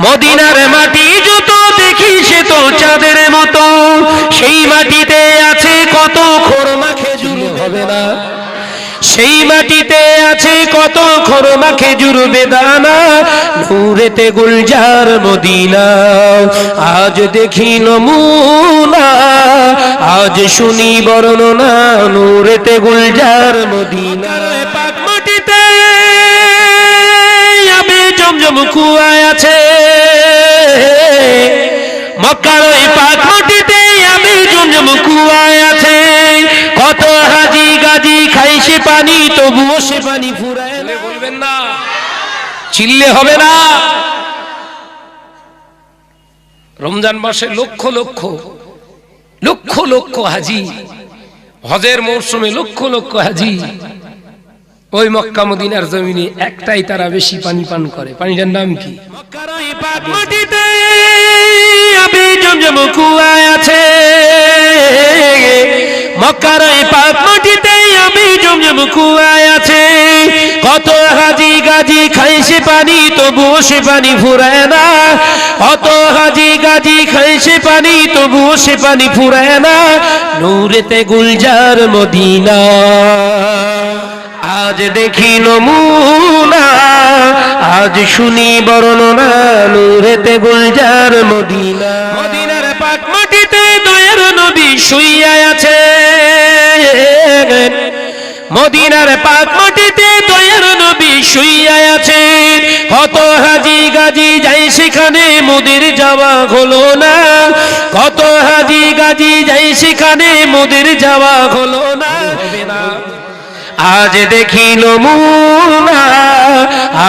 মদিনার মাটি যত দেখি সে তো চাঁদের মতো, সেই মাটিতে আছে কত খোরমা খেজুর হবে না, সেই মাটিতে আছে কত খোরমা খেজুর বেদানা, নূরেতে গুলজার মদিনা। আজ দেখি নমুনা, আজ শুনি বর্ণনা, নূরেতে গুলজার মদিনা। পাক মাটিতে আবে জমজম কুয়া আছে, মক্কার ওই পাক মাটিতে আবে জমজম কুয়া আছে, কত হাজি গাজি খাই সে পানি, তবুও সে পানি ফুরায় না। বলবেন না, চিল্লে হবে না। রমজান মাসে লক্ষ লক্ষ লক্ষ লক্ষ হাজি, হজের মৌসুমে লক্ষ লক্ষ হাজি ওই মক্কা মদিনার জমিনে একটাই তারা বেশি পানি পান করে। পানিটার নাম কি? মক্কার ওই পাক মাটিতে আবে জমজম কুয়া আছে, মক্কার ওই পাক মাটিতে আবে জমজম কুয়া আছে, কত হাজি গাজি খাই সে পানি, তবুও সে পানি ফুরায় না, কত হাজি গাজি খাই সে পানি, তবুও সে পানি ফুরায় না, নূরেতে গুলজার মদিনা। আজ দেখি নমুনা, আজ শুনি বর্ণনা, নূরেতে গুলজার মদিনা। মদিনার পাক মাটিতে দয়ার নবী শুইয়া আছে, মদিনার পাক মাটিতে দয়ার নবী শুইয়া আছে, কত হাজি গাজি যাই সেখানে মোদের যাওয়া হলো না, কত হাজি গাজি যাই সেখানে মোদের যাওয়া হলো না। আজ দেখি নমুনা,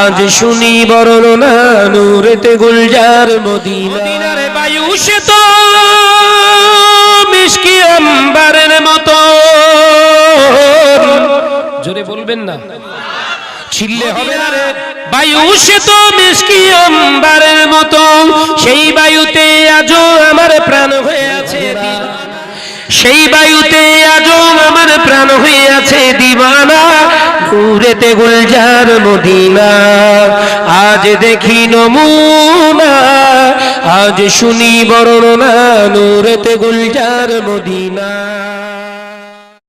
আজ শুনি বর্ণনা, নূরেতে গুলজার মদিনা। মদিনার বায়ু সে তো মিশকি আম্বারের মতো, জোরে বলবেন না, চিল্লে হবে না রে। বায়ু সে তো মিশকি আম্বারের মতো, সেই বায়ুতে আজও আমার প্রাণ হয়ে আছে, সেই বায়ুতে আজও আমার প্রাণ হয়ে আছে দিওয়ানা, নূরেতে গুলজার মদিনা। আজ দেখি নমুনা, আজ শুনি বর্ণনা, নূরেতে গুলজার মদিনা।